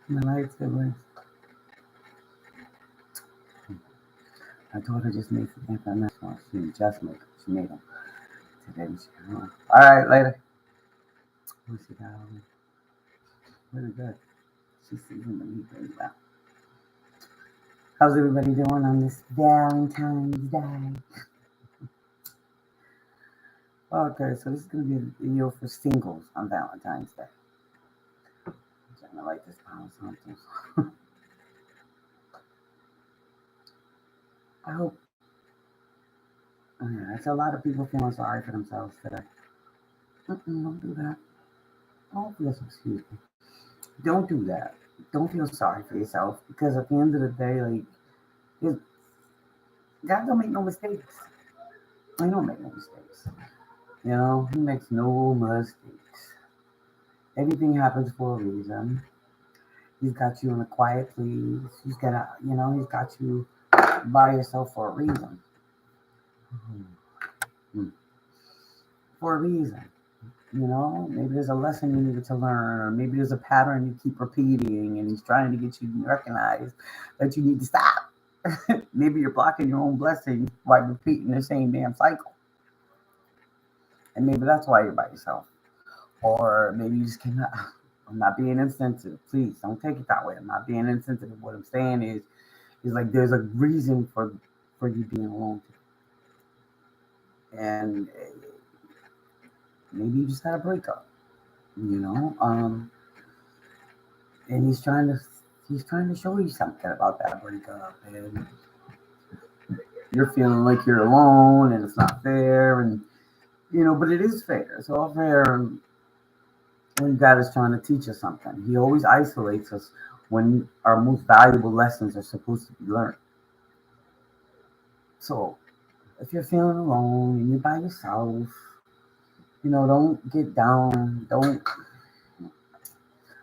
My lightsabers. My daughter just made some international. She didn't just make them. She made them today when she came home. All right, later. What she got on? Really good. She seasoned the meat really well. How's everybody doing on this Valentine's Day? Okay, so this is going to be a video for singles on Valentine's Day. I'm trying to write this down something. I hope. Yeah, it's a lot of people feeling sorry for themselves today. Don't do that. Don't feel, excuse me. Don't do that. Don't feel sorry for yourself because at the end of the day, like, God don't make no mistakes. He don't make no mistakes. You know, he makes no mistakes. Everything happens for a reason. He's got you in a quiet place. He's got you by yourself for a reason. Mm-hmm. For a reason. Maybe there's a lesson you needed to learn, or maybe there's a pattern you keep repeating, and he's trying to get you to recognize that you need to stop. Maybe you're blocking your own blessing by repeating the same damn cycle. And maybe that's why you're by yourself. Or maybe you just cannot. I'm not being insensitive. Please don't take it that way. I'm not being insensitive. What I'm saying is like there's a reason for you being alone. And maybe you just had a breakup. And he's trying to show you something about that breakup, and you're feeling like you're alone, and it's not fair, and but it is fair. It's all fair, and God is trying to teach us something. He always isolates us when our most valuable lessons are supposed to be learned. So if you're feeling alone and you're by yourself, don't get down. Don't.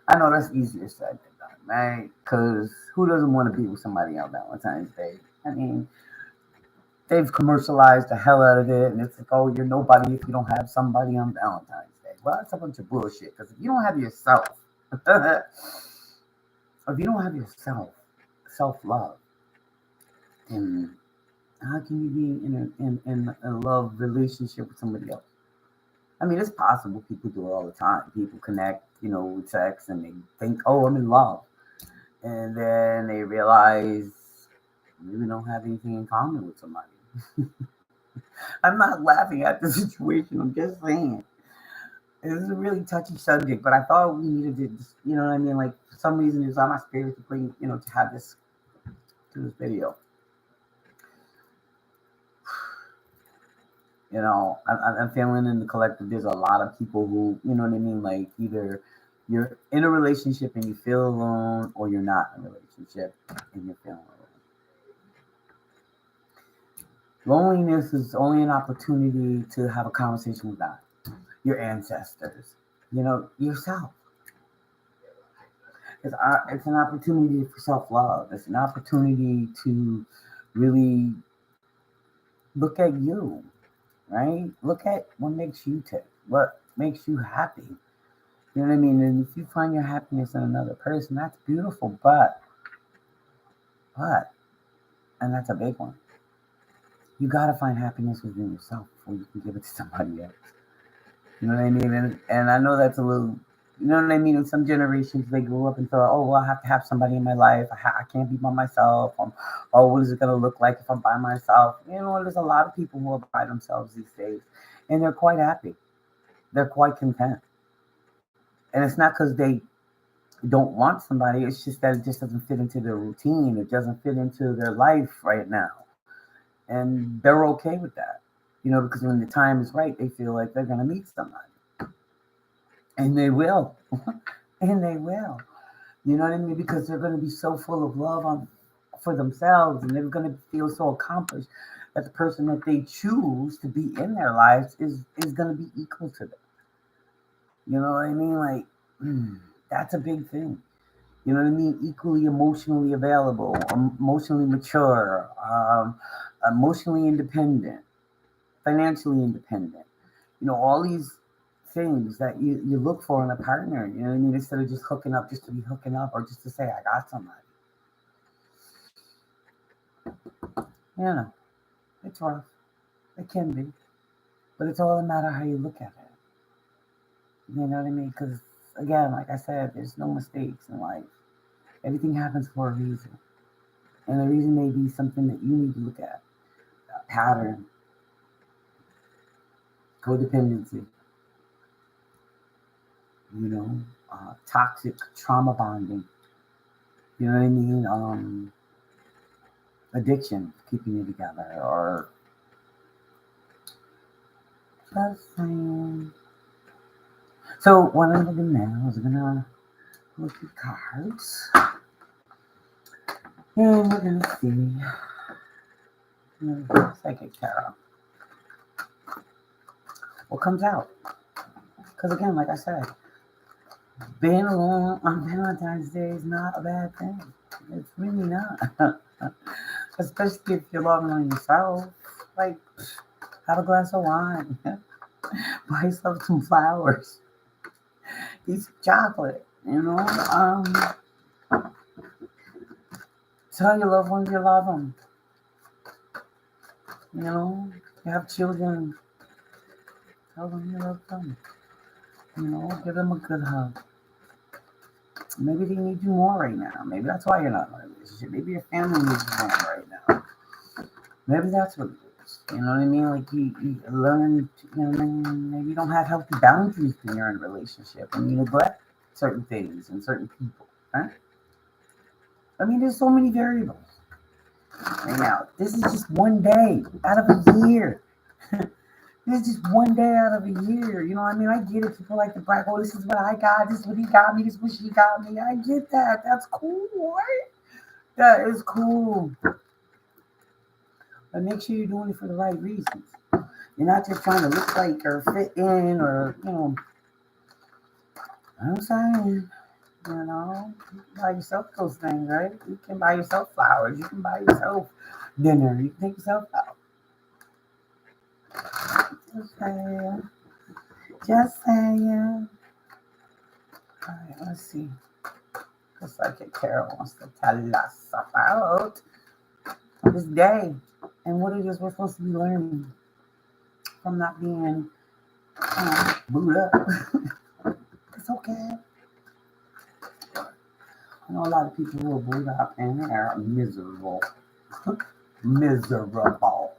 I know that's easier said than done, right? Because who doesn't want to be with somebody on Valentine's Day? I mean, they've commercialized the hell out of it, and it's like, oh, you're nobody if you don't have somebody on Valentine's Day. Well, that's a bunch of bullshit. Because if you don't have yourself, if you don't have yourself, self-love, then how can you be in a love relationship with somebody else? I mean, it's possible. People do it all the time. People connect, with sex, and they think, oh, I'm in love. And then they realize maybe don't have anything in common with somebody. I'm not laughing at the situation. I'm just saying. This is a really touchy subject, but I thought we needed to just, you know what I mean? Like, for some reason, it's on my spirit to bring, to have this, to this video. I'm feeling in the collective, there's a lot of people who, you know what I mean? Like, either you're in a relationship and you feel alone, or you're not in a relationship and you're feeling alone. Loneliness is only an opportunity to have a conversation with God, your ancestors, yourself. It's an opportunity for self-love. It's an opportunity to really look at you, right? Look at what makes you tick, what makes you happy. You know what I mean? And if you find your happiness in another person, that's beautiful. But, and that's a big one. You got to find happiness within yourself before you can give it to somebody else. You know what I mean? And I know that's a little, you know what I mean? In some generations, they grew up and thought, oh, well, I have to have somebody in my life. I can't be by myself. Oh, what is it going to look like if I'm by myself? There's a lot of people who are by themselves these days, and they're quite happy. They're quite content. And it's not because they don't want somebody. It's just that it just doesn't fit into their routine. It doesn't fit into their life right now. And they're okay with that. Because when the time is right, they feel like they're going to meet somebody. And they will. And they will. You know what I mean? Because they're going to be so full of love for themselves, and they're going to feel so accomplished that the person that they choose to be in their lives is going to be equal to them. You know what I mean? Like, that's a big thing. You know what I mean? Equally emotionally available, emotionally mature, emotionally independent, financially independent. All these things that you look for in a partner. You know what I mean? Instead of just hooking up just to be hooking up or just to say I got somebody. You know, it's rough. It can be, but it's all a matter how you look at it. You know what I mean? Because again, like I said, there's no mistakes in life. Everything happens for a reason, and the reason may be something that you need to look at. A pattern, codependency. You know, toxic trauma bonding. You know what I mean? Addiction, keeping you together, or just saying. So what I'm gonna do now is I'm gonna look at cards, and we're gonna see. Psychic tarot. What comes out? Because again, like I said, being alone on Valentine's Day is not a bad thing. It's really not. Especially if you're loving on yourself. Like, have a glass of wine. Buy yourself some flowers. Eat some chocolate. You know? Tell your loved ones you love them. You know? You have children. Tell them you love them. You know? Give them a good hug. Maybe they need you more right now. Maybe that's why you're not in a relationship. Maybe your family needs you more right now. Maybe that's what it is. You know what I mean? Like you learn, you know what I mean? Maybe you don't have healthy boundaries when you're in a relationship and you neglect certain things and certain people. Right? I mean, there's so many variables. Right now, this is just one day out of a year. This is just one day out of a year. You know what I mean? I get it. People like to brag, oh, this is what I got. This is what he got me. This is what she got me. I get that. That's cool, right? That is cool. But make sure you're doing it for the right reasons. You're not just trying to look like or fit in or, you know what I'm saying? You know, you can buy yourself those things, right? You can buy yourself flowers. You can buy yourself dinner. You can take yourself out. Just saying. Just saying. All right, let's see. Just like Carol wants to tell us about this day and what it is we're supposed to be learning from not being booed up. It's okay. I know a lot of people who are booed up and they're miserable. Miserable.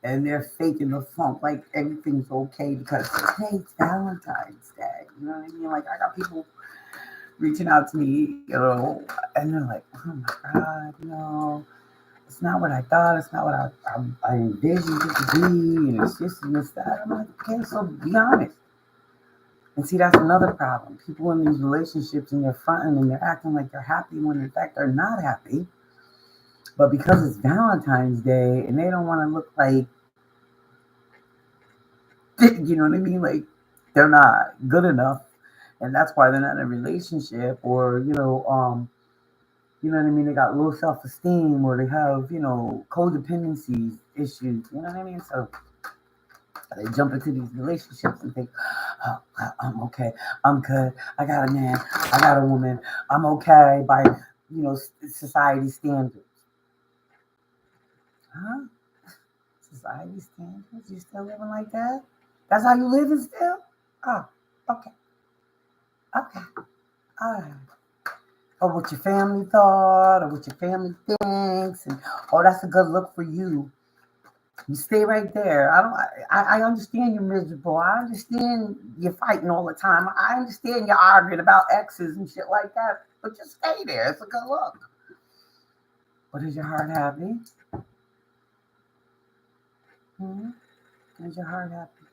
And they're faking the funk like everything's okay because today's Valentine's Day. You know what I mean? Like, I got people reaching out to me, you know, and they're like, oh my God, you know, it's not what I thought. It's not what I envisioned it to be. And it's this and this, that. I'm like, okay, so be honest. And see, that's another problem. People in these relationships and they're fronting and they're acting like they're happy when in fact they're not happy. But because it's Valentine's Day and they don't want to look like, you know what I mean? Like they're not good enough. And that's why they're not in a relationship or, you know what I mean? They got low self-esteem or they have, you know, codependency issues. You know what I mean? So they jump into these relationships and think, oh, I'm okay. I'm good. I got a man. I got a woman. I'm okay by, you know, society standards. Huh? Society standards? You still living like that? That's how you living still? Oh, okay. Okay. All right. Or what your family thought, or what your family thinks, and oh, that's a good look for you. You stay right there. I understand you're miserable. I understand you're fighting all the time. I understand you're arguing about exes and shit like that. But just stay there. It's a good look. But is your heart happy? Is your heart happy?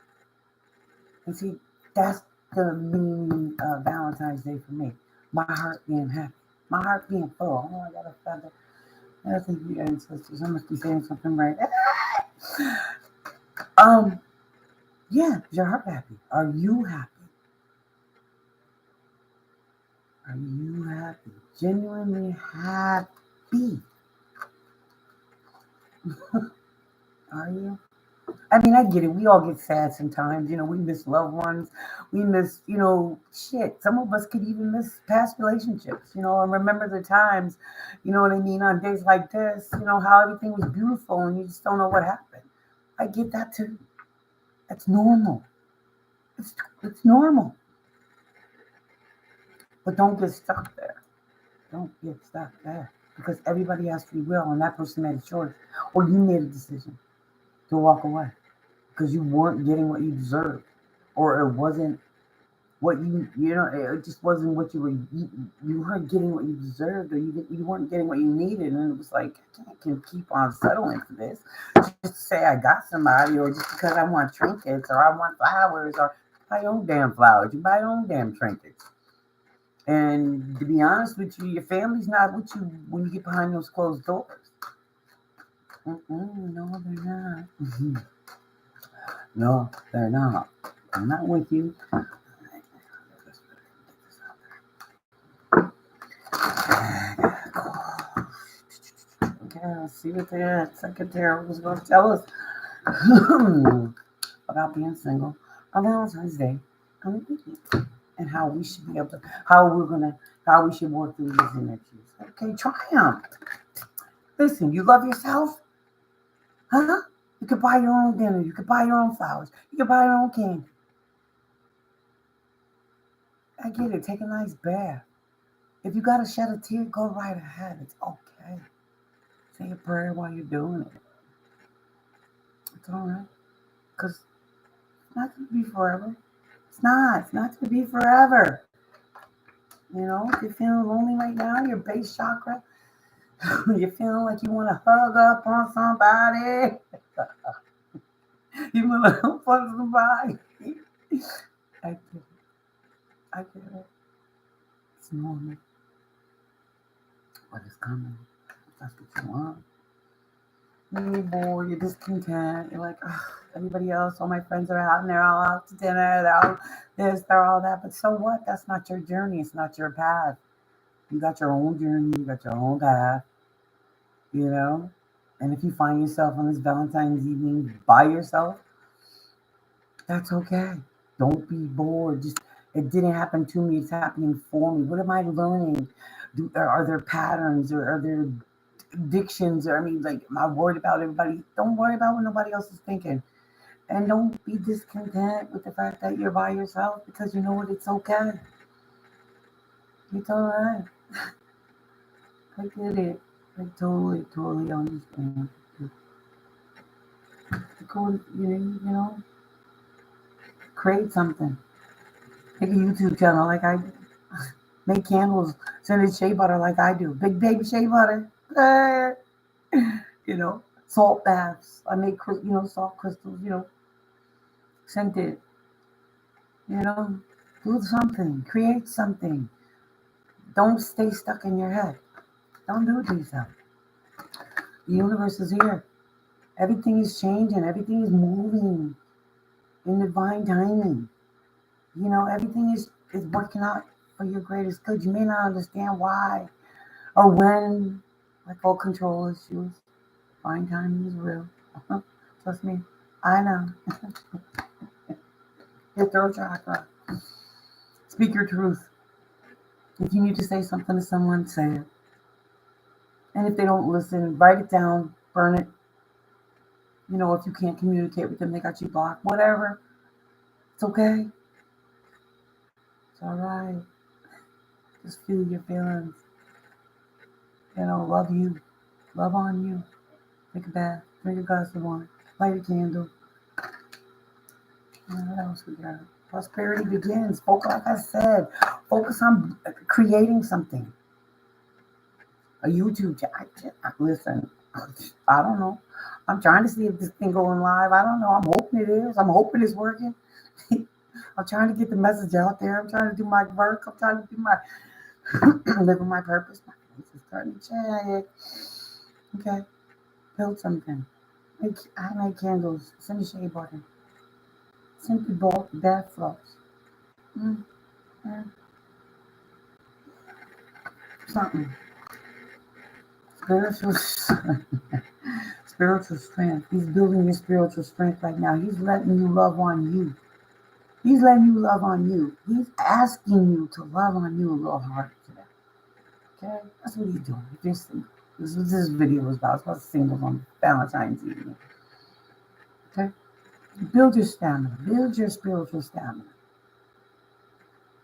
And see, that's the meaning of Valentine's Day for me. My heart being happy. My heart being full. Oh, I got a feather. I think you ancestors. I must be saying something right. Yeah, is your heart happy? Are you happy? Are you happy? Genuinely happy? Are you? I mean, I get it. We all get sad sometimes. We miss loved ones. We miss, shit. Some of us could even miss past relationships, and remember the times, what I mean, on days like this, how everything was beautiful and you just don't know what happened. I get that too. That's normal. It's normal. But don't get stuck there. Don't get stuck there. Because everybody has free will, and that person made a choice. Or you made a decision to walk away because you weren't getting what you deserved. Or it wasn't what it just wasn't what you weren't getting what you deserved, or you weren't getting what you needed, and it was like, I can't keep on settling for this just to say I got somebody, or just because I want trinkets, or I want flowers, or buy your own damn flowers, you buy your own damn trinkets. And to be honest with you, your family's not with you when you get behind those closed doors. No, they're not. No, they're not. I'm not with you. Yeah, see what the secretary was going to tell us about being single on Valentine's Day on the weekend, and how we should be able to, how we should work through these energies. Okay, try them. Listen, you love yourself, huh? You could buy your own dinner. You could buy your own flowers. You could buy your own candy. I get it. Take a nice bath. If you got to shed a tear, go right ahead. It's okay. Say a prayer while you're doing it. It's all right. Because it's not going to be forever. It's not. It's not going to be forever. If you're feeling lonely right now, your base chakra, you're feeling like you want to hug up on somebody. You want to hug on somebody. I get it. I get it. It's normal. But it's coming. That's what you want. You're bored, you're discontent, you're like, everybody else, all my friends are out and they're all out to dinner, they're all this, they're all that. But so what? That's not your journey, it's not your path. You got your own journey, you got your own path, And if you find yourself on this Valentine's evening by yourself, that's okay. Don't be bored. Just it didn't happen to me, it's happening for me. What am I learning? Are there patterns, or are there addictions, or am I worried about everybody? Don't worry about what nobody else is thinking, and don't be discontent with the fact that you're by yourself, because you know what, it's okay. It's all right. I get it. I totally understand. Go, create something. Make a YouTube channel like I do. Make candles, send it shea butter like I do. Big baby shea butter. Salt baths. I make, salt crystals, scented. Do something. Create something. Don't stay stuck in your head. Don't do it to yourself. The universe is here. Everything is changing. Everything is moving in divine timing. Everything is working out for your greatest good. You may not understand why or when, like all control issues. Divine timing is real. Trust me, I know. Your throat chakra. Speak your truth. If you need to say something to someone, say it. And if they don't listen, write it down, burn it. If you can't communicate with them, they got you blocked. Whatever. It's okay. It's all right. Just feel your feelings. Love you. Love on you. Take a bath. Drink a glass of wine. Light a candle. What else we got? Prosperity begins. Focus, like I said, focus on creating something. A YouTube channel. Listen, I don't know. I'm trying to see if this thing going live. I don't know. I'm hoping it is. I'm hoping it's working. I'm trying to get the message out there. I'm trying to do my work. I'm trying to do my living my purpose. My face is starting to change. Okay. Build something. I make candles. Send a shea butter. Simply bought bath flows. Something. Spiritual Spiritual strength. He's building your spiritual strength right now. He's letting you love on you. He's letting you love on you. He's asking you to love on you a little harder today. Okay? That's what he's doing. If you're single. This is what this video was about. It's about singles on Valentine's evening. Okay? Build your stamina. Build your spiritual stamina.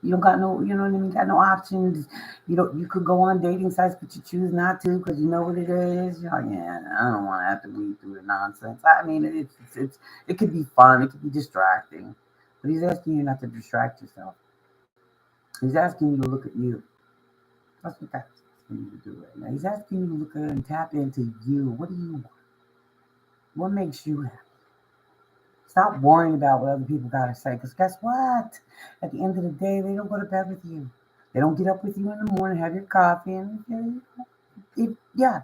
You don't got no, you know what I mean? Got no options. You could go on dating sites, but you choose not to because you know what it is. You're like, yeah, I don't want to have to read through the nonsense. I mean, it could be fun, it could be distracting, but he's asking you not to distract yourself. He's asking you to look at you. That's what that's asking you to do right now. He's asking you to look at and tap into you. What do you want? What makes you happy? Stop worrying about what other people got to say. Because guess what? At the end of the day, they don't go to bed with you. They don't get up with you in the morning, have your coffee, and yeah,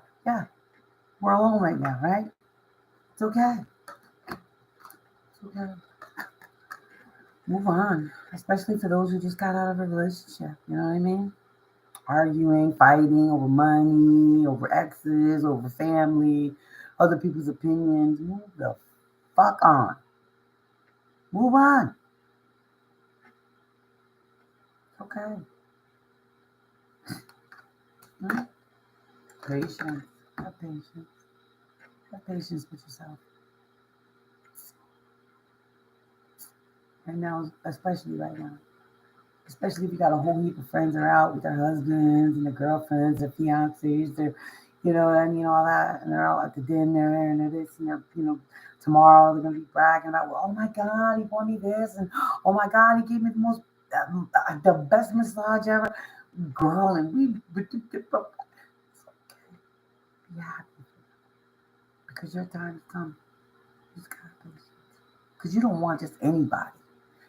we're alone right now, right? It's okay. It's okay. Move on. Especially for those who just got out of a relationship. You know what I mean? Arguing, fighting over money, over exes, over family, other people's opinions. Move the fuck on. Move on. It's okay. Right? Patience. Have patience. Have patience with yourself. Right now, especially right now. Especially if you got a whole heap of friends that are out with their husbands and their girlfriends, their fiancés, their, you know what I mean, all that, and they're all at the dinner and they're this and they're, tomorrow they're gonna be bragging about, well, oh my God, he bought me this, and oh my God, he gave me the best massage ever, girl, and it's okay. Be happy because your time has come. You just gotta patience because you don't want just anybody.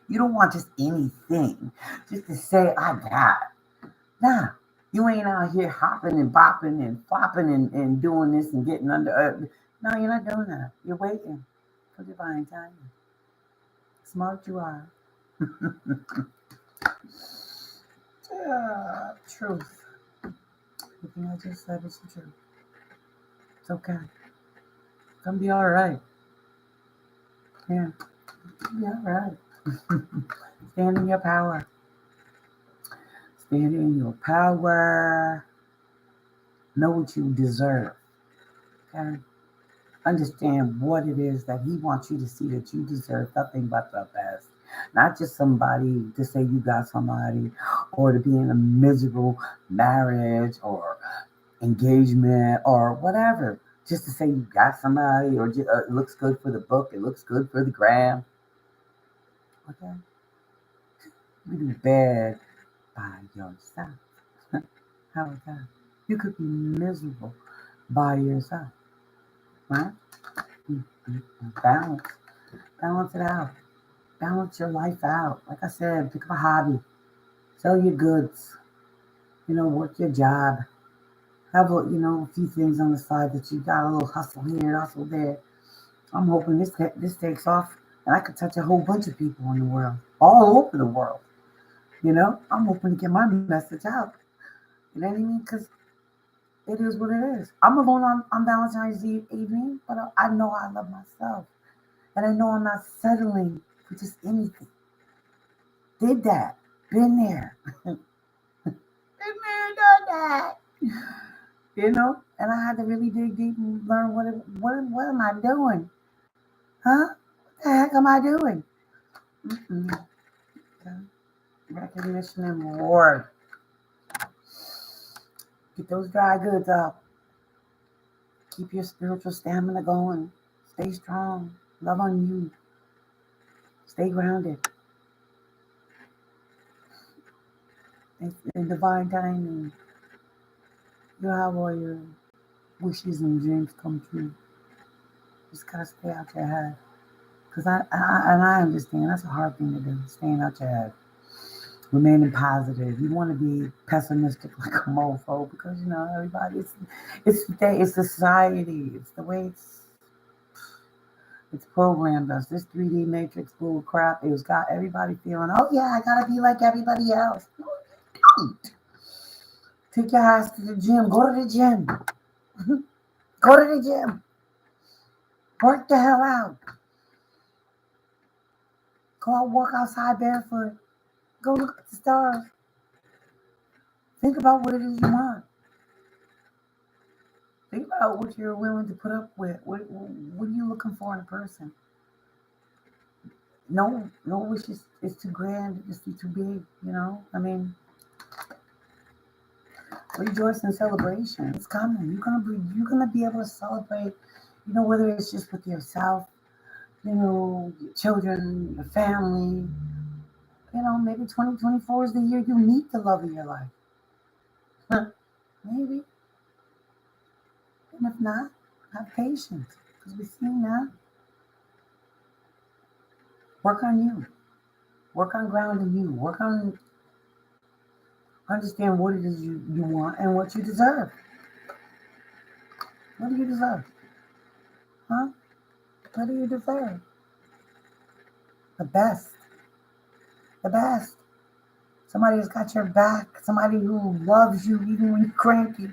You don't want just anything, just to say, I got it. Nah, you ain't out here hopping and bopping and flopping and doing this and getting under. No, you're not doing that. You're waiting for divine timing. Smart you are. Truth. Everything I just said is the truth. It's okay. It's gonna be all right. Yeah, it's gonna be all right. Stand in your power. Stand in your power. Know what you deserve. Okay? Understand what it is that he wants you to see, that you deserve nothing but the best. Not just somebody to say you got somebody, or to be in a miserable marriage or engagement or whatever. Just to say you got somebody, or just, it looks good for the book, it looks good for the gram. Okay? You can be bad by yourself. How is that? You could be miserable by yourself. Right? Balance. Balance it out. Balance your life out. Like I said, pick up a hobby. Sell your goods. Work your job. Have a few things on the side that you got, a little hustle here, hustle there. I'm hoping this takes off and I could touch a whole bunch of people in the world, all over the world. I'm hoping to get my message out. You know what I mean? Because it is what it is. I'm alone on Valentine's evening, but I know I love myself. And I know I'm not settling for just anything. Did that. Been there. Been there, done that. And I had to really dig deep and learn what am I doing? Huh? What the heck am I doing? Okay. Recognition and reward. Get those dry goods up. Keep your spiritual stamina going. Stay strong. Love on you. Stay grounded. In divine timing, you'll have all your wishes and dreams come true. Just gotta stay out your head. Because I understand that's a hard thing to do, staying out your head. Remaining positive. You want to be pessimistic like a mofo because everybody. It's society. It's the way it's programmed us. This 3D matrix bull crap. It's got everybody feeling, oh yeah, I gotta be like everybody else. No, you don't. Take your ass to the gym. Go to the gym. Go to the gym. Work the hell out. Go out, walk outside barefoot. Go look at the stars. Think about what it is you want. Think about what you're willing to put up with. What are you looking for in a person? No wish is too grand. It's too big. I mean, rejoice in celebration. It's coming. You're gonna be able to celebrate. Whether it's just with yourself, your children, your family. Maybe 2024 is the year you meet the love of your life. Maybe. And if not, have patience. Because we've seen that. Work on you. Work on grounding you. Work on understand what it is you want and what you deserve. What do you deserve? Huh? What do you deserve? The best. The best. Somebody who's got your back. Somebody who loves you even when you're cranky.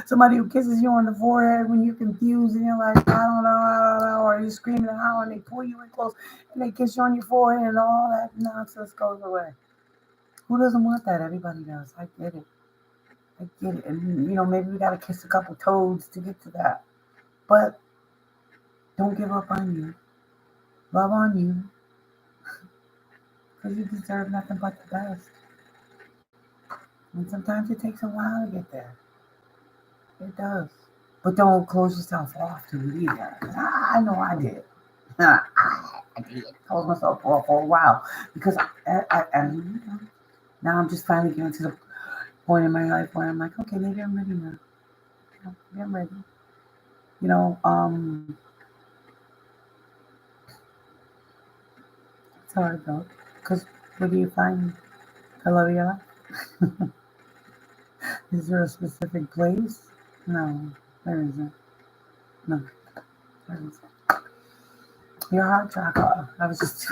Somebody who kisses you on the forehead when you're confused and you're like, I don't know, or you're screaming and hollering, they pull you in close and they kiss you on your forehead and all that nonsense goes away. Who doesn't want that? Everybody does. I get it. And, maybe we got to kiss a couple toads to get to that. But don't give up on you. Love on you. Because you deserve nothing but the best. And sometimes it takes a while to get there. It does. But don't close yourself off to it either. I know I did. I did. Close myself off for a while. Because now I'm just finally getting to the point in my life where I'm like, okay, maybe I'm ready now. Maybe I'm ready. It's hard though. Because where do you find the love of your life? Is there a specific place? No, there isn't. No, there isn't. Your heart chakra. I was just,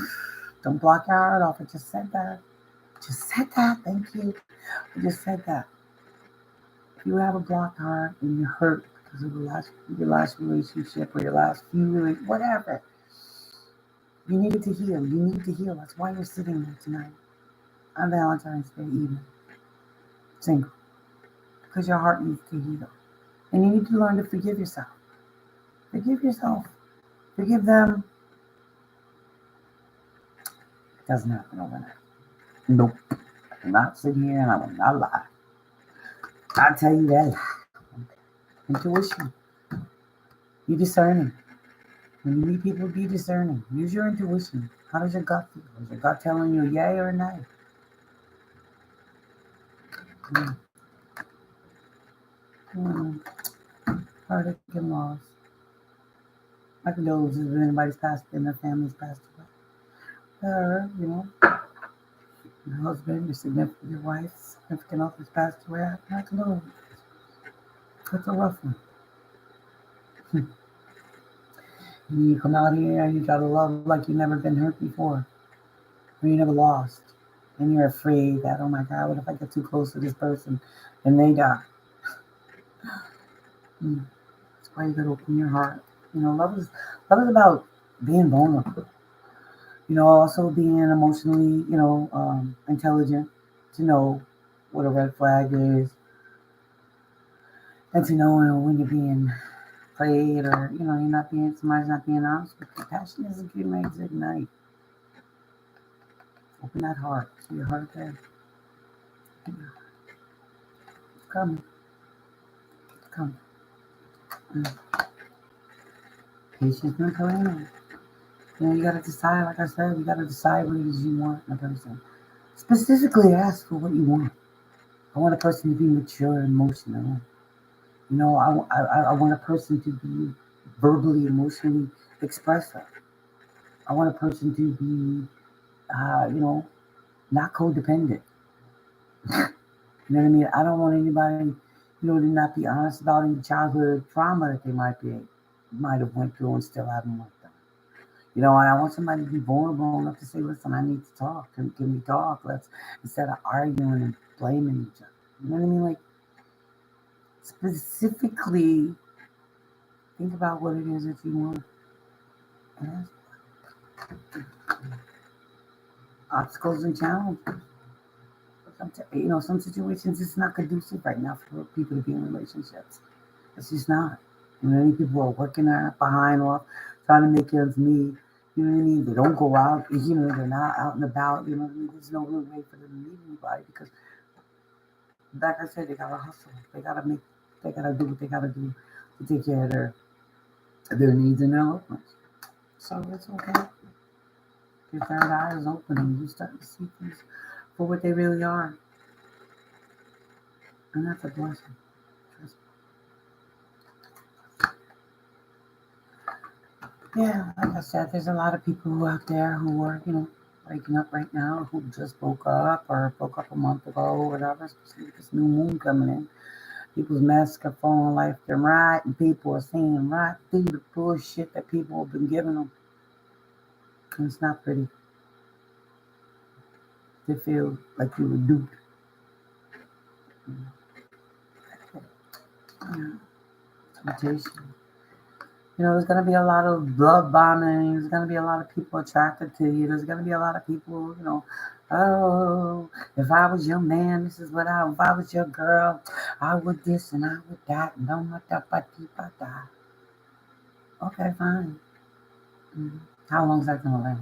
don't block your heart off. I just said that. Just said that. Thank you. I just said that. If you have a blocked heart and you're hurt because of your last relationship or your last few, whatever, you needed to heal. You need to heal. That's why you're sitting there tonight on Valentine's Day evening, single, because your heart needs to heal. And you need to learn to forgive yourself. Forgive yourself. Forgive them. It doesn't happen overnight. Nope. I will not sit here and I will not lie. I'll tell you that. Intuition. Be discerning. When you meet people, be discerning. Use your intuition. How does your gut feel? Is your gut telling you yay or nay? Heartache and loss. My condolences if anybody's passed and their family's passed away. Or, your husband, your wife, significant other's passed away. My condolences. That's a rough one. You come out here and you try to love like you've never been hurt before. Or you never lost. And you're afraid that, oh my God, what if I get too close to this person and they die? That's why you gotta open your heart. Love is about being vulnerable. Also being emotionally, intelligent to know what a red flag is. And to know when you're being played or, somebody's not being honest with you. Passion is a good night to ignite. Open that heart. See your heart there. It's coming. It's coming. Patience and planning. You gotta decide, like I said, you gotta decide what it is you want in a person. Specifically ask for what you want. I want a person to be mature emotionally. I want a person to be verbally, emotionally expressive. I want a person to be, not codependent. You know what I mean? I don't want anybody, to not be honest about any childhood trauma that they might have went through and still haven't worked on. And I want somebody to be vulnerable enough to say, listen, I need to talk. Can we talk? Let's, instead of arguing and blaming each other. You know what I mean? Like, specifically Think about what it is that you want. And obstacles and challenges. Some situations it's not conducive right now for people to be in relationships. It's just not. Many people are working their behind off, trying to make ends meet. You know what I mean? They don't go out. They're not out and about. You know what I mean? There's no real way for them to meet anybody because, like I said, they gotta hustle. They gotta make. They gotta do what they gotta do to take care of their needs and their loved ones. So it's okay. Your third eye is open and you start to see things for what they really are, and that's a blessing. Trust me. Yeah, like I said, there's a lot of people out there who are, breaking up right now, who just broke up or broke up a month ago or whatever, especially with this new moon coming in. People's masks are falling left and right, and people are seeing right through the bullshit that people have been giving them. And it's not pretty. They feel like you were duped. Yeah. Temptation. There's going to be a lot of love bombing. There's going to be a lot of people attracted to you. There's going to be a lot of people, oh, if I was your man, this is if I was your girl, I would this and I would that. No, okay, fine. Mhm. How long is that going to last?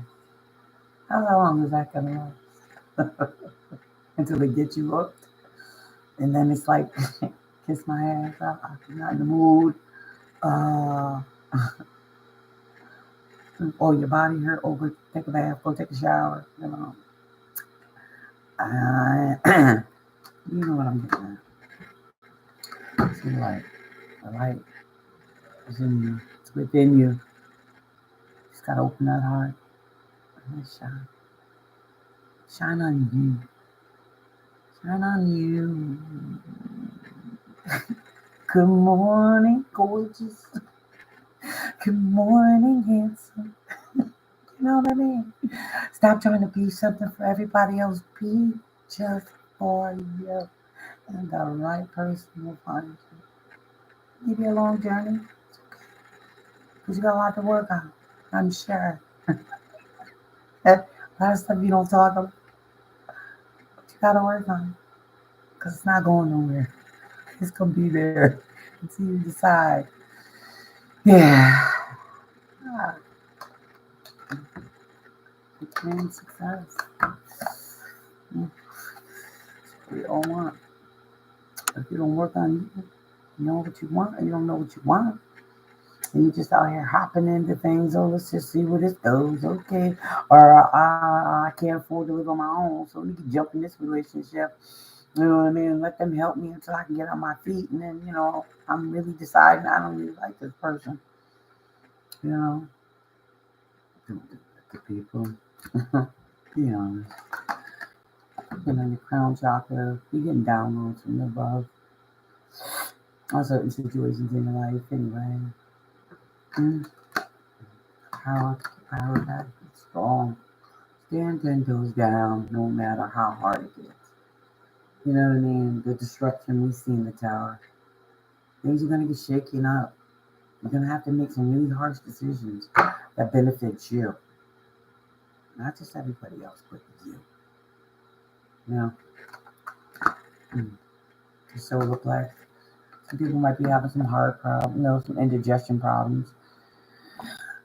How long is that going to last? Until they get you hooked. And then it's like, kiss my ass. I'm not in the mood. Uh, or your body hurt. Oh, go take a bath. Go take a shower. You know what I'm getting at. See, the light is in you. It's within you. Just gotta open that heart and shine. Shine on you. Shine on you. Good morning, gorgeous. Good morning, handsome. You know what I mean? Stop trying to be something for everybody else. Be just for you. And the right person will find you. Maybe a long journey. Because you got a lot to work on. I'm sure. A lot of stuff you don't talk about. But you got to work on. Because it's not going nowhere. It's going to be there until you decide. Yeah. Ah, and success. Mm, we all want. If you don't work on you know what you want, and you don't know what you want, and you just out here hopping into things. Oh, let's just see where this goes. Okay. Or I can't afford to live on my own, so we can jump in this relationship. You know what I mean? Let them help me until I can get on my feet, and then I'm really deciding I don't really like this person. You know, don't do that to people. Be honest. Your crown chakra, you're getting downloads from above on certain situations in your life, anyway. Mm. Power that is strong. Stand 10 toes down, no matter how hard it gets. You know what I mean? The destruction we see in the tower. Things are gonna get shaken up. You're gonna have to make some really harsh decisions that benefit you, not just everybody else, but you. You know, just so look like some people might be having some heart problems, some indigestion problems.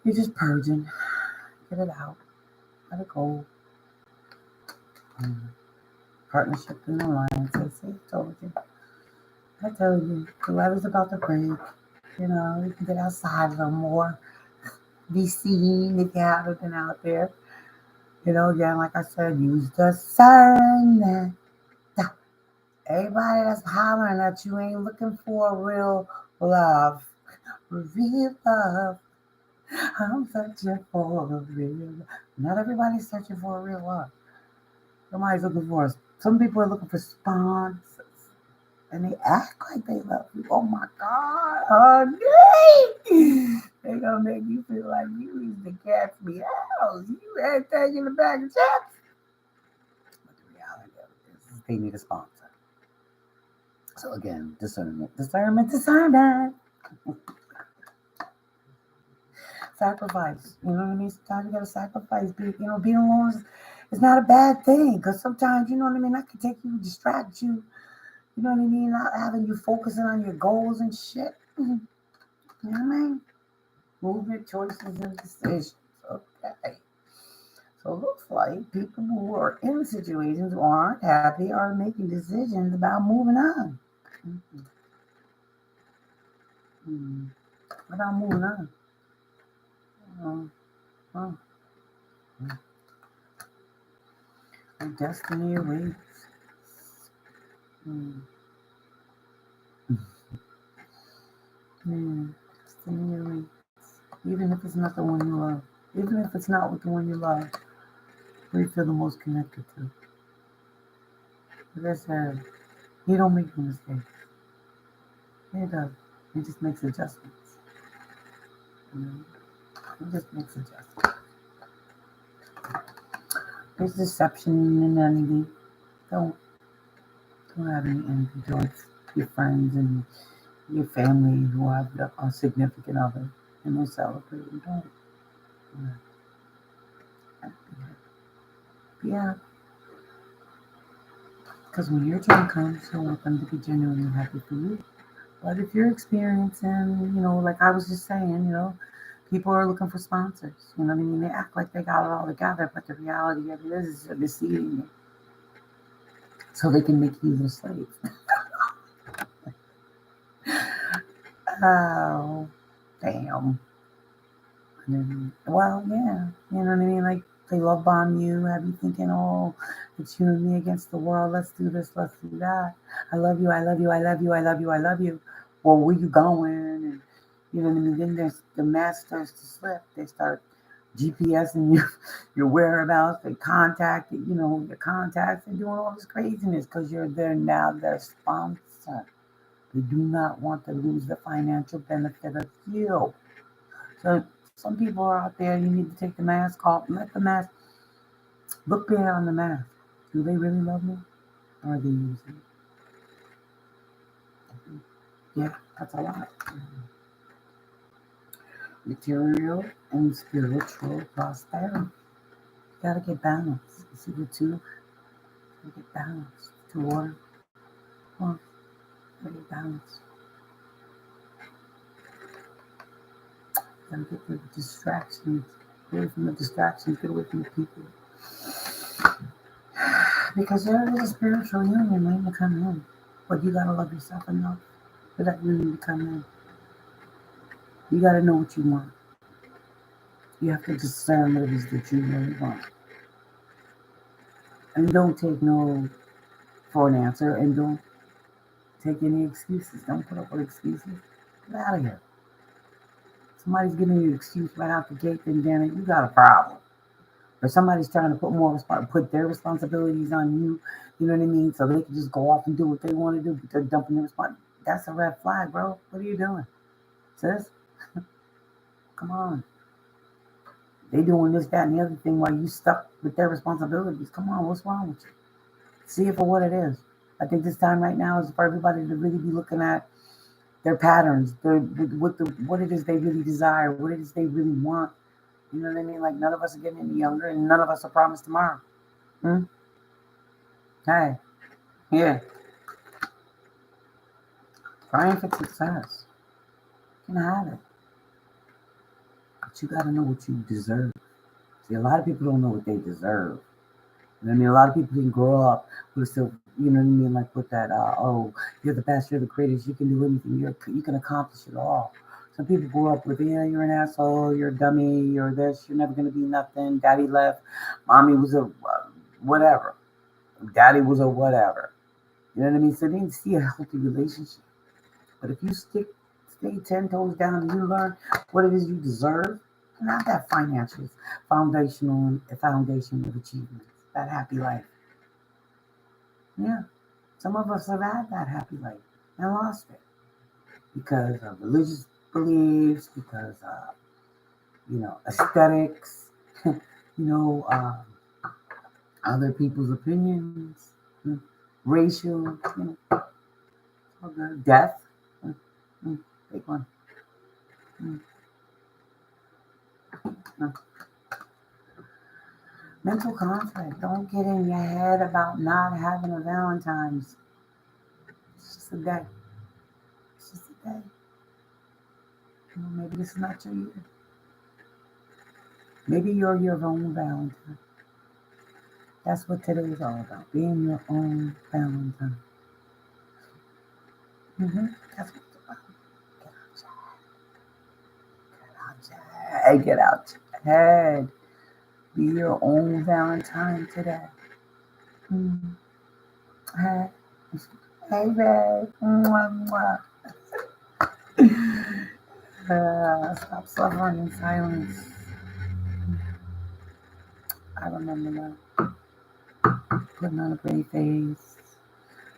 You're just purging. Get it out. Let it go. Mm. Partnership and alliances. I told you. I told you. The weather's about to break. You can get outside a little more. Be seen if you haven't been out there. Again, like I said, use discernment. Everybody that's hollering that you ain't looking for real love. Real love. I'm searching for a real love. Not everybody's searching for a real love. Somebody's looking for some people are looking for sponsors. And they act like they love you. Oh my God, honey. They gonna make you feel like you used to catch me out. You had taken the bag of chips. But the reality of it is they need a sponsor. So again, discernment. sacrifice. You know what I mean? Sometimes you gotta sacrifice. Being alone is not a bad thing. Because sometimes, you know what I mean, that can take you, distract you. You know what I mean? Not having you focusing on your goals and shit. You know what I mean? Movement, choices, and decisions. Okay. So it looks like people who are in situations who aren't happy are making decisions about moving on. Mm-hmm. Mm-hmm. About moving on. Oh, oh. Your destiny awaits. Mm. Mm. Destiny awaits. Even if it's not the one you love. Even if it's not with the one you love. Who you feel the most connected to. Like I said, he don't make no mistakes. He does. He just makes adjustments. Mm. He just makes adjustments. There's deception and envy. Don't have any envy towards your friends and your family who have a significant other and they're celebrating. Don't. Yeah, because when your time comes, you want them to be genuinely happy for you. But if you're experiencing, like I was just saying, people are looking for sponsors. You know what I mean? They act like they got it all together, but the reality of it is they're deceiving you so they can make you their slave. Oh, damn. Well, yeah, you know what I mean? Like, they love bomb you, have you thinking, oh, it's you and me against the world, let's do this, let's do that. I love you, I love you, I love you, I love you, I love you. Well, where you going? And, you know what I mean? Then the mask starts to slip. They start GPSing you, your whereabouts, they contact, your contacts, and doing all this craziness because you're there now, their sponsor. They do not want to lose the financial benefit of you. So some people are out there, you need to take the mask off. Let the mask, look beyond the mask. Do they really love me? Or are they using me? Yeah, that's a lot. Material and spiritual prosperity. You gotta get balanced. You see the two? You get balanced. Two water. Well, gotta get balanced. You gotta get the distractions. Get away from the distractions, get away from the people. Because there is a spiritual union waiting to come in. But you gotta love yourself enough for that union to come in. You gotta know what you want. You have to discern what it is that you really want. And don't take no for an answer and don't take any excuses. Don't put up with excuses. Get out of here. Somebody's giving you an excuse right out the gate, then damn it, you got a problem. Or somebody's trying to put their responsibilities on you, you know what I mean? So they can just go off and do what they want to do, but they're dumping their responsibility. That's a red flag, bro. What are you doing? Sis? Come on. They doing this, that, and the other thing while you stuck with their responsibilities. Come on, what's wrong with you? See it for what it is. I think this time right now is for everybody to really be looking at their patterns, what it is they really desire, what it is they really want. You know what I mean? Like none of us are getting any younger, and none of us are promised tomorrow. Hmm? Hey, yeah, trying for success. You can have it, but you got to know what you deserve. See, a lot of people don't know what they deserve. You know what I mean? A lot of people can grow up with still, you know what I mean? Like with that, oh, you're the best, you're the greatest, you can do anything, you can accomplish it all. Some people grew up with, yeah, you're an asshole, you're a dummy, you're this, you're never going to be nothing. Daddy left, mommy was a whatever, daddy was a whatever. You know what I mean? So they didn't see a healthy relationship. But if you stay 10 toes down and you learn what it is you deserve, not that financial foundation of achievements, that happy life. Yeah, some of us have had that happy life and lost it because of religious beliefs, because of, aesthetics, you know, other people's opinions, racial, death, big one. Mental conflict. Don't get in your head about not having a Valentine's. It's just a day. It's just a day. Maybe this is not your year. Maybe you're your own Valentine. That's what today is all about. Being your own Valentine. That's what it's about. Get out your head. Be your own Valentine today. Hey, hey, babe. Mwah, mwah. Stop suffering in silence. I remember that. Putting on a brave face,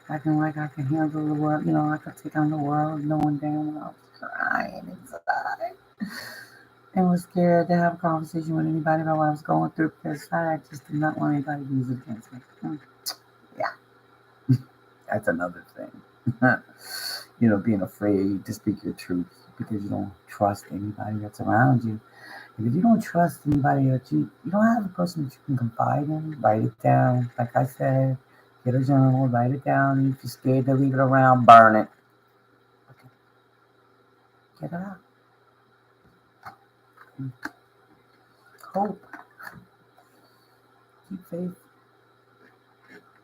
acting like I can handle the world. I could take on the world, knowing damn well I was crying inside. And was scared to have a conversation with anybody about what I was going through because I just did not want anybody to use it against me. Yeah, that's another thing. Being afraid to speak your truth because you don't trust anybody that's around you. And if you don't trust anybody that you don't have a person that you can confide in, write it down. Like I said, get a journal, write it down. If you're scared to leave it around, burn it. Okay. Get it out. Hope. Keep faith.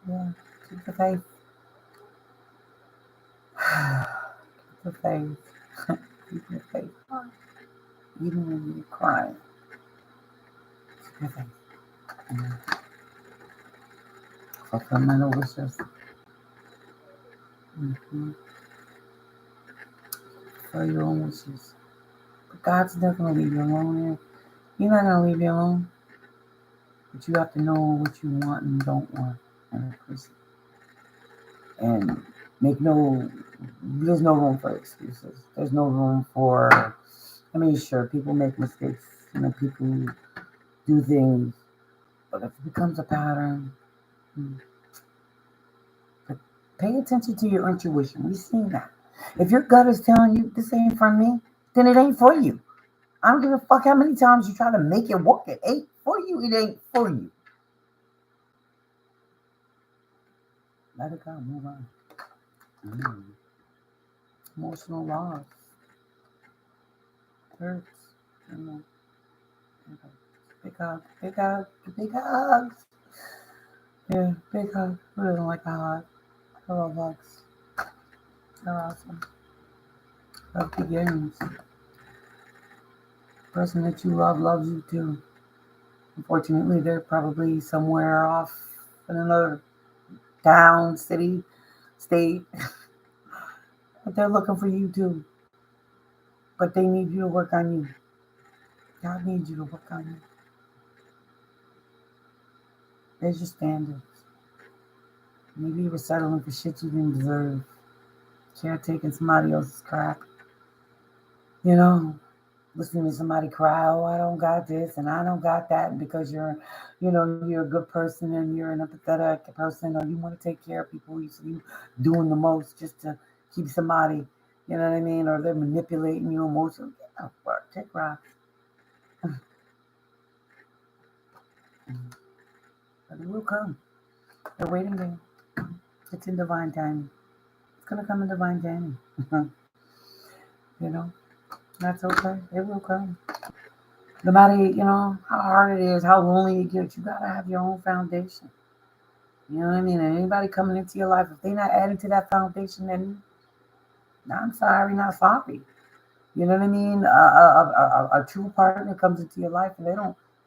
Yeah, keep the faith. Keep the faith. Keep the faith. Even when you're crying. Keep the faith. Fulfillment wishes. For your own wishes. But God's never going to leave you alone. You're not going to leave you alone. But you have to know what you want and don't want in a person. And there's no room for excuses. There's no room for, sure, people make mistakes. People do things. But if it becomes a pattern, pay attention to your intuition. We've seen that. If your gut is telling you this ain't for me, then it ain't for you. I don't give a fuck how many times you try to make it work. It ain't for you. It ain't for you. Let it go. Move on. Emotional loss. Hurts. Big hug. Big hug. Big hugs. Yeah, big hug. Who doesn't like a hug? I love hugs. They're awesome. Love begins. The person that you love loves you too. Unfortunately, they're probably somewhere off in another town, city, state. But they're looking for you too. But they need you to work on you. God needs you to work on you. There's your standards. Maybe you were settling for shit you didn't deserve. Caretaking somebody else's crap. Listening to somebody cry, oh, I don't got this and I don't got that. And because you're a good person and you're an empathetic person or you want to take care of people, you doing the most just to keep somebody, you know what I mean? Or they're manipulating you emotionally. Take rocks. But it will come. They're waiting there. It's in divine timing. It's going to come in divine timing. That's okay. It will come. No matter, how hard it is, how lonely it gets, you got to have your own foundation. You know what I mean? And anybody coming into your life, if they're not adding to that foundation, then I'm sorry, not sorry. You know what I mean? A true partner comes into your life and you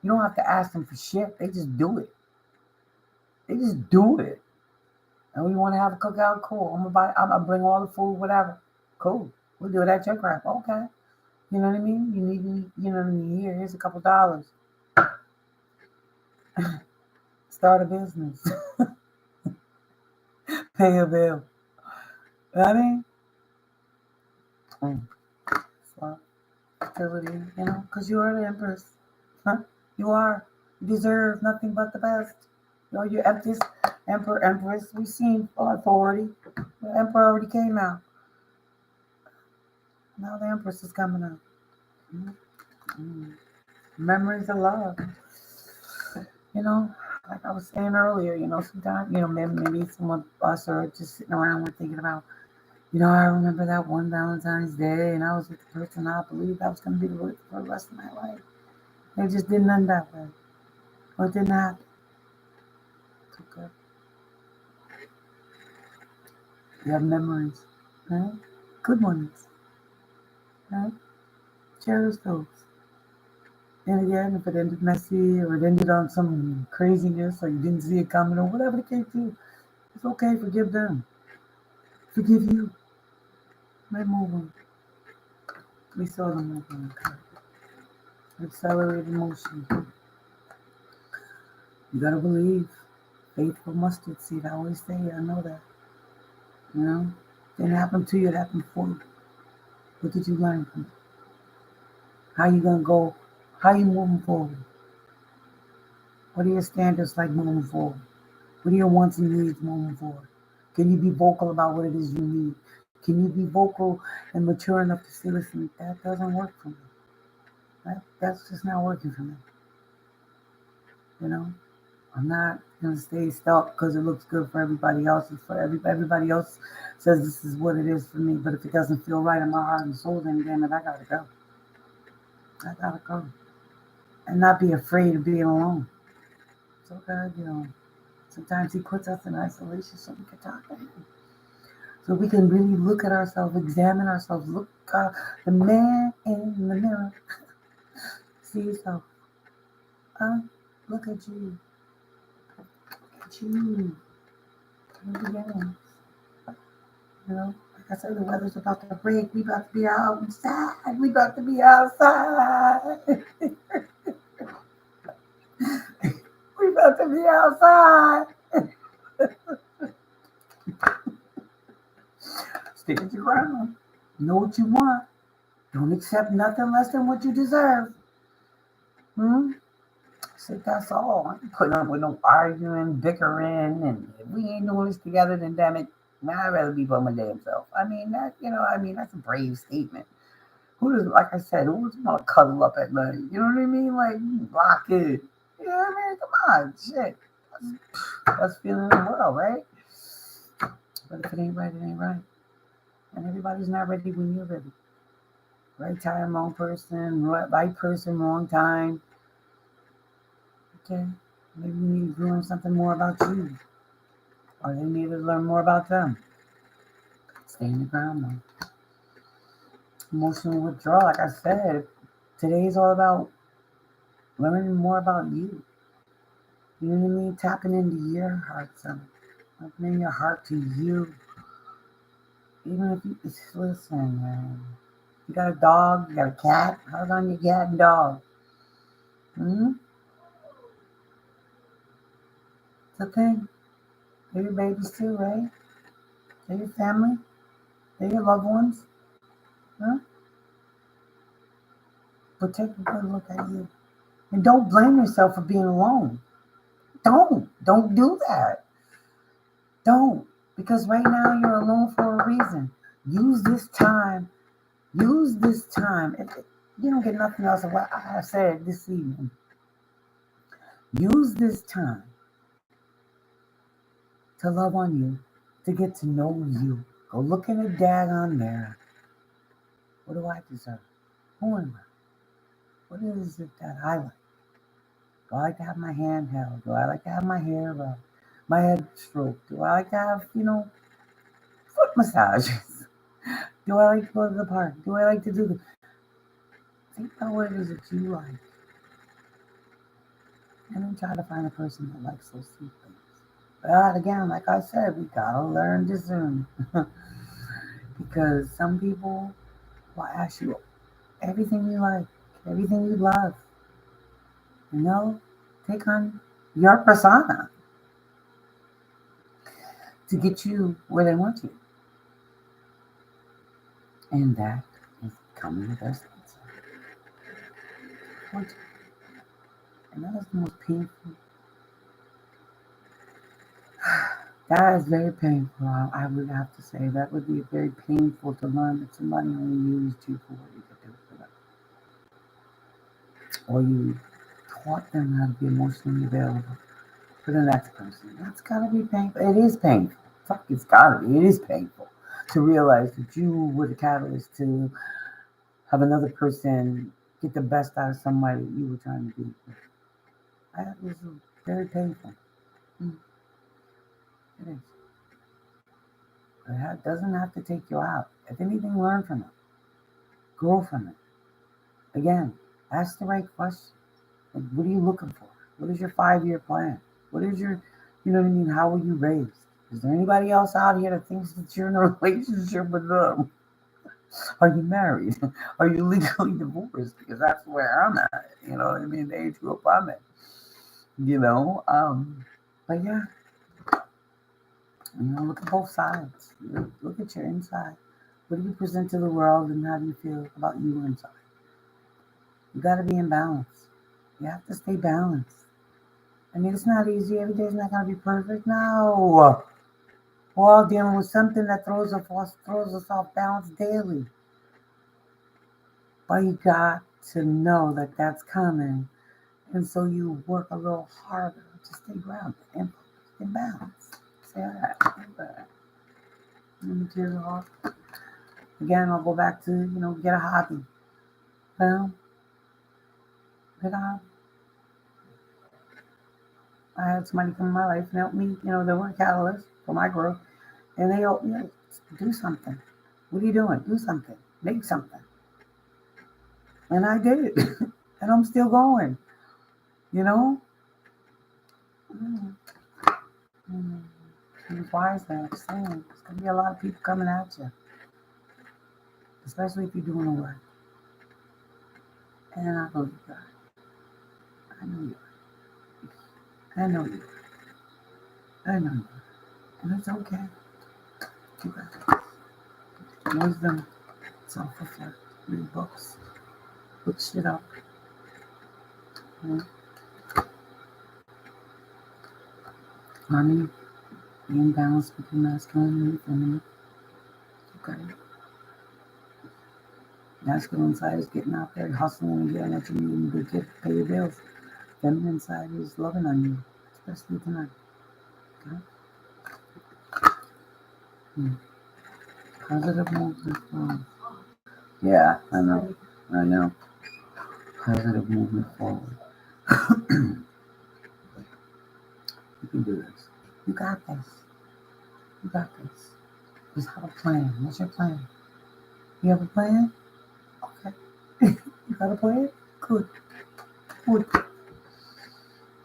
don't have to ask them for shit. They just do it. They just do it. And we want to have a cookout, cool. I'm gonna bring all the food, whatever. Cool. We'll do it at your crap. Okay. You know what I mean? You need me, you know what I mean? Here's a couple dollars. Start a business. Pay a bill. You know what I mean? So, fertility, because you are the empress. Huh? You are. You deserve nothing but the best. You're empress. We've seen authority. The emperor already came out. Now the empress is coming out. Memories of love. You know, like I was saying earlier, sometimes, maybe some of us are just sitting around and thinking about, I remember that one Valentine's Day and I was with the person I believed that was going to be with for the rest of my life. And it just didn't end that way. Or it didn't happen. It's okay. You have memories, right? Good ones, right? Cherish those. And again, if it ended messy or it ended on some craziness or you didn't see it coming or whatever the case is, it's okay. Forgive them. Forgive you. They move on. We saw them move on. Accelerate emotion. You gotta believe. Faithful mustard seed. I always say, I know that. You know? Didn't happen to you, it happened for you. What did you learn from it? How you gonna go? How you moving forward? What are your standards like moving forward? What are your wants and needs moving forward? Can you be vocal about what it is you need? Can you be vocal and mature enough to say, listen, that doesn't work for me. That's just not working for me. You know? I'm not gonna stay stuck because it looks good for everybody else. It's for everybody else says this is what it is for me. But if it doesn't feel right in my heart and soul, then damn it, I gotta go. I gotta go. And not be afraid of being alone. It's okay, Sometimes he puts us in isolation so we can talk to him. So we can really look at ourselves, examine ourselves, look the man in the mirror. See yourself. Look at you. Look at you. Again. Like I said, the weather's about to break. We about to be outside. We about to be outside. We about to be outside. Stand your ground. Know what you want. Don't accept nothing less than what you deserve. So that's all. I ain't putting up with no arguing, bickering, and if we ain't doing this together, then damn it, I'd rather be by my damn self. That's a brave statement. Who does, like I said, who does want to cuddle up at night? You know what I mean? Like, block it. You know what I mean? Come on, shit. That's feeling in the world, right? But if it ain't right, it ain't right. And everybody's not ready when you're ready. Right time, wrong person, right person, wrong time. Okay, maybe you need to learn something more about you. Or they need to learn more about them. Stay in the ground though. Emotional withdrawal, like I said, today is all about learning more about you. You know what I mean? Tapping into your heart center. Opening your heart to you. Even if you listen, man. You got a dog, you got a cat. How's on your cat and dog? It's okay. They're your babies too, right? They're your family. They're your loved ones. Huh? But take a good look at you. And don't blame yourself for being alone. Don't do that. Don't. Because right now you're alone for a reason. Use this time. Use this time. If you don't get nothing else of what I have said this evening, use this time to love on you, to get to know you. Go look in the daggone mirror. What do I deserve? Who am I? What is it that I like? Do I like to have my hand held? Do I like to have my hair rubbed? My head stroked? Do I like to have, foot massages? Do I like to go to the park? Do I like to do the... Think about what it is that you like. And then try to find a person that likes those sweet things. But again, like I said, we gotta learn to zoom. Because some people will ask you everything you like, everything you love. Take on your persona to get you where they want you. And that is coming with their sense. And that is the most painful. That is very painful. I would have to say that would be very painful to learn that somebody only used you for what you could do for them. or you taught them how to be emotionally available for the next person. That's gotta be painful. It is painful. Fuck, it's gotta be. It is painful to realize that you were the catalyst to have another person get the best out of somebody that you were trying to be with. That was very painful. Mm, it is. But it doesn't have to take you out. If anything, learn from it. Grow from it. Again, ask the right question. Like, what are you looking for? What is your 5-year plan? What is your, you know what I mean? How were you raised? Is there anybody else out here that thinks that you're in a relationship with them? Are you married? Are you legally divorced? Because that's where I'm at. You know what I mean? The age group I'm in. You know, but yeah, look at both sides. Look at your inside. What do you present to the world, and how do you feel about you inside? You got to be in balance. You have to stay balanced. I mean, it's not easy. Every day's not gonna be perfect. No, we're all dealing with something that throws us off balance daily. But you got to know that that's coming, and so you work a little harder to stay grounded and in balance. Say that. Material heart. Again, I'll go back to get a hobby. Well, get a hobby. I had somebody come in my life and help me. They were a catalyst for my growth, and they helped me do something. What are you doing? Do something. Make something. And I did it. And I'm still going. You know? Mm. Mm. Be wise there. I'm saying. There's going to be a lot of people coming at you. Especially if you're doing the work. And I believe God. I know you are. I know you are. I know you are. And it's okay. You got it. Wisdom. Self-reflect. Read books. Look shit up. Harmony. Be in balance between masculine and feminine. Okay. Masculine side is getting out there, hustling and getting what you need to get pay your bills. Feminine side is loving on you, especially tonight. Okay? Positive movement forward. Yeah, I know. I know. Positive movement forward. You can do this. You got this. You got this. Just have a plan. What's your plan? You have a plan? Okay. You got a plan? Good. Good.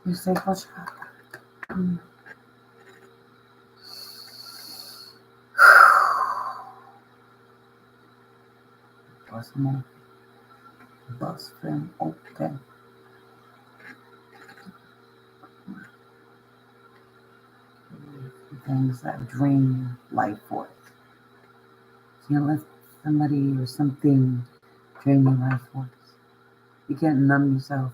You say what you got. Bust them open. Bust them open. Things that drain life force. You can't let somebody or something drain your life force. You can't numb yourself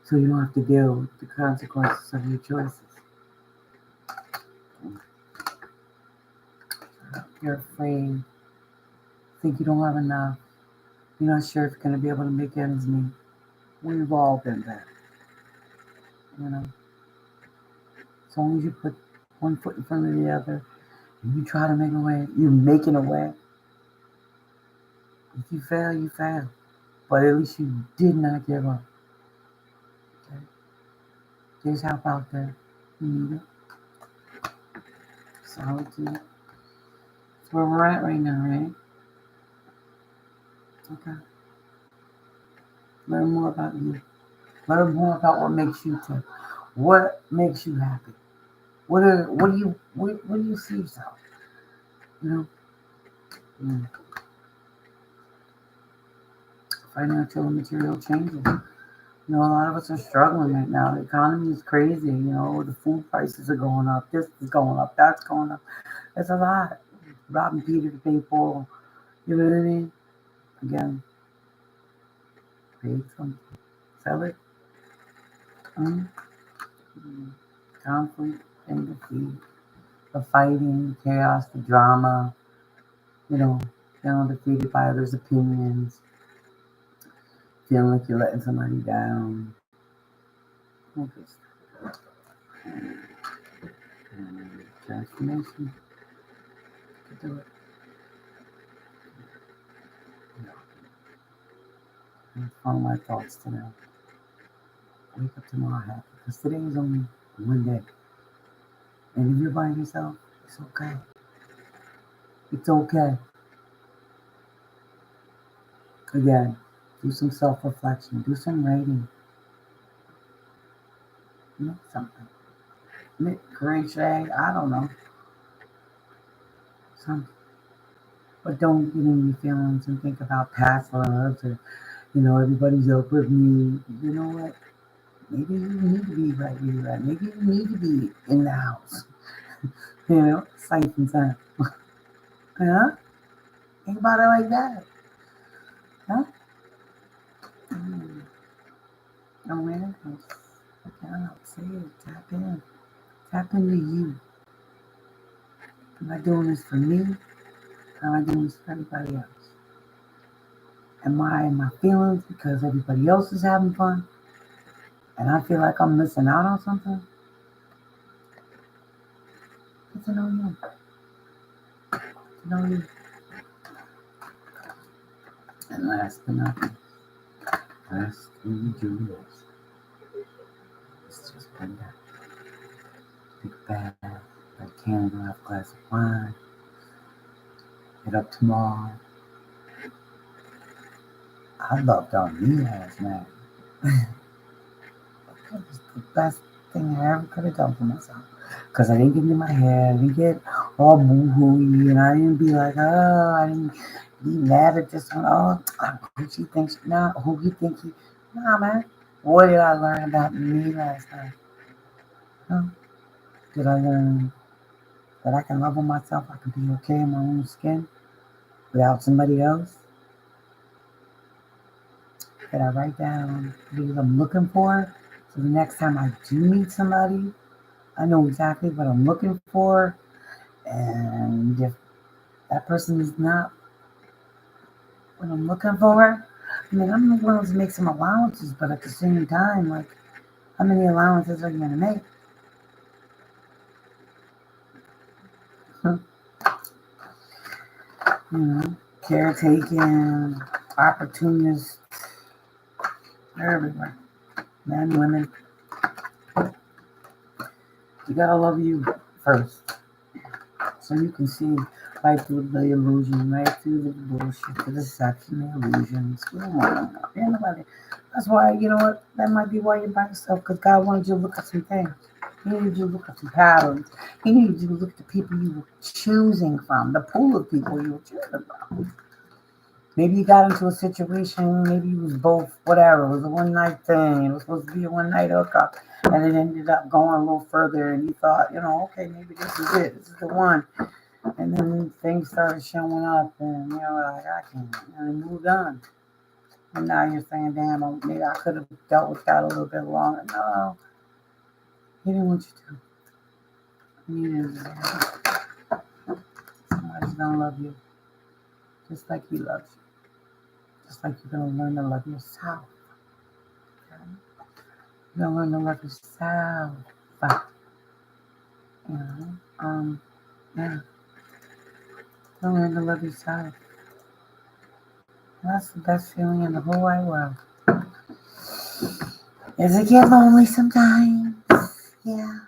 so you don't have to deal with the consequences of your choices. You're afraid, think you don't have enough, you're not sure if you're going to be able to make ends meet. We've all been there. As long as you put one foot in front of the other and you try to make a way, you're making a way. If you fail, you fail. But at least you did not give up. Okay? There's help out there. You need it. Solitude. That's where we're at right now, right? Okay. Learn more about you. Learn more about what makes you tick. What makes you happy? What do you see yourself? Financial and material changes. A lot of us are struggling right now. The economy is crazy. The food prices are going up. This is going up. That's going up. It's a lot. Robbing Peter to pay Paul. You know what I mean? Again, create something. Sell it. Conflict and defeat. The fighting, the chaos, the drama. Feeling defeated by others' opinions. feeling like you're letting somebody down. Okay. Transformation. You can do it. That's one of my thoughts today. Wake up tomorrow happy. Because today is only one day. And if you're by yourself, it's okay. It's okay. Again, do some self-reflection. Do some writing. Make something. Make crochet. I don't know. Something. But don't get in your feelings and think about past loves or, everybody's up with me. You know what? Maybe you need to be right where you're at. Maybe you need to be in the house. Safe and sound. Huh? Think about it like that. Huh? Awareness. Yeah, say it. Tap in. Tap into you. Am I doing this for me? Or am I doing this for everybody else? Am I in my feelings because everybody else is having fun? And I feel like I'm missing out on something? Get to know you. To know you. And last but not least, last thing you do is just bring that big bath, that candle, have a glass of wine, get up tomorrow. I loved on me last night. That was the best thing I ever could have done for myself. Because I didn't get into my head, I didn't get all boo-hooey, and I didn't be like, oh, I didn't be mad at this one. Oh, who she thinks, nah, who he think he, nah, man. What did I learn about me last night? Huh? Did I learn that I can love on myself, I can be okay in my own skin without somebody else? Did I write down what I'm looking for? So the next time I do meet somebody, I know exactly what I'm looking for. And if that person is not what I'm looking for, I mean, I'm willing to make some allowances, but at the same time, like, how many allowances are you going to make? Caretaking, opportunists, they're everywhere. Men, women. You gotta love you first. So you can see right through the illusion, right through the bullshit, the deception, the illusions. That's why, you know what? That might be why you're by yourself, because God wanted you to look at some things. He needed you to look at some patterns. He needed you to look at the people you were choosing from, the pool of people you were choosing from. Maybe you got into a situation, maybe it was both, whatever. It was a one-night thing. It was supposed to be a one-night hookup. And it ended up going a little further, and you thought, okay, maybe this is it. This is the one. And then things started showing up, and like, I can't. And moved on. And now you're saying, damn, maybe I could have dealt with that a little bit longer. No, he didn't want you to. He didn't. Somebody's gonna love you just like he loves you. Just like you're gonna learn to love yourself. Okay? You're gonna learn to love yourself. Yeah. You're gonna learn to love yourself. That's the best feeling in the whole wide world. Does it get lonely sometimes? Yeah.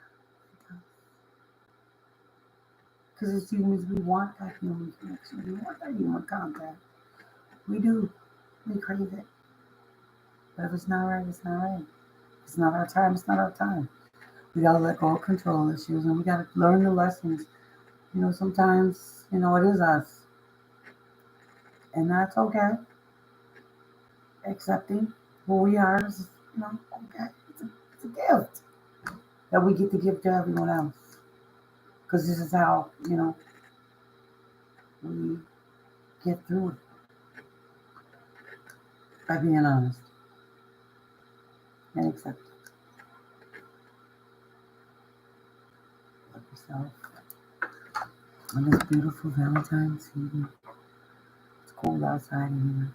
Because as humans, we want that human connection. We want that human contact. We do. We crave it. But if it's not right, it's not right. It's not our time, it's not our time. We gotta let go of control issues, and we gotta learn the lessons. Sometimes, it is us. And that's okay. Accepting who we are is, okay. It's a gift that we get to give to everyone else. Because this is how, we get through it. By being honest and accepting. Love yourself. On this beautiful Valentine's evening. It's cold outside anyway.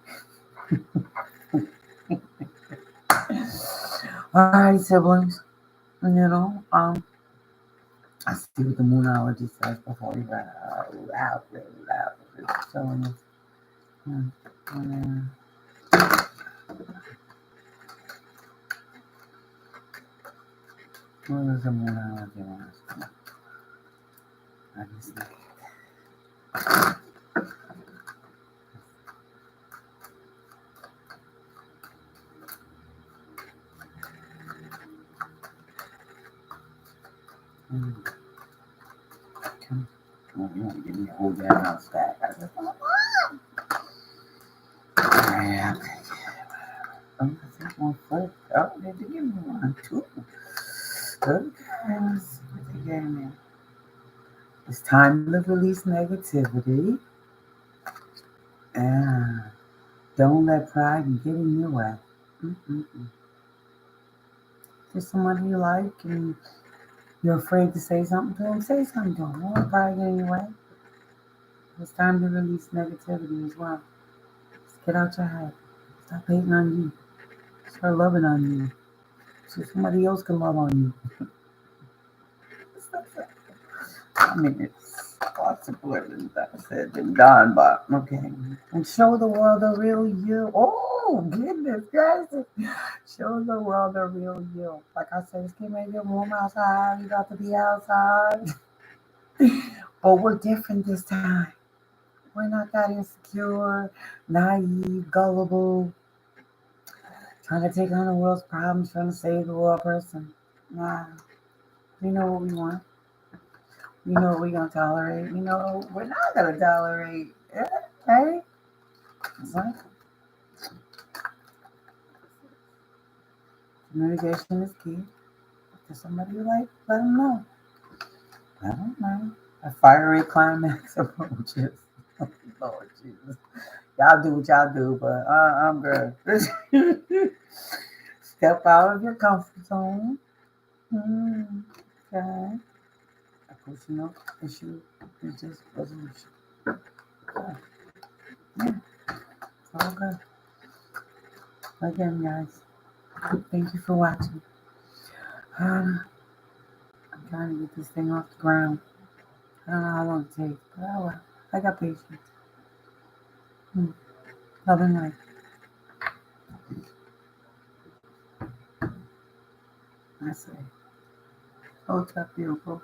All right, siblings. You know, I see what the moonology says before we run out. It's showing us. What is the moonology on us? I can see. Come. Oh, you want to give me a whole damn house stack. I just want yeah, okay. Oh, I think one first. Oh, they did give me one, too. Okay, let's see what they gave me. It's time to release negativity. And don't let pride get in your way. Mm-mm-mm. There's somebody you like and you're afraid to say something to them, say something to them. Don't let pride get in your way. It's time to release negativity as well. Just get out your head. Stop hating on you. Start loving on you. So somebody else can love on you. I mean, it's a lot simpler than that said than done, but okay. And show the world the real you. Oh, goodness gracious. Show the world the real you. Like I said, it's getting ready to get warm outside. You got to be outside. But we're different this time. We're not that insecure, naive, gullible, trying to take on the world's problems, trying to save the world person. Nah, we know what we want. We know what we're going to tolerate. We know we're not going to tolerate. Yeah, right? Exactly. Communication is key. If somebody you like, let them know. I don't know. A fiery climax approaches. Lord Jesus. Y'all do what y'all do, but I'm good. Step out of your comfort zone. Okay. Personal issue is just resolution. Okay. Yeah, it's all good. Again, guys, thank you for watching. I'm trying to get this thing off the ground. I don't know how long it takes, but oh well. I got patience. Love and light. I say, oh, it's up beautiful.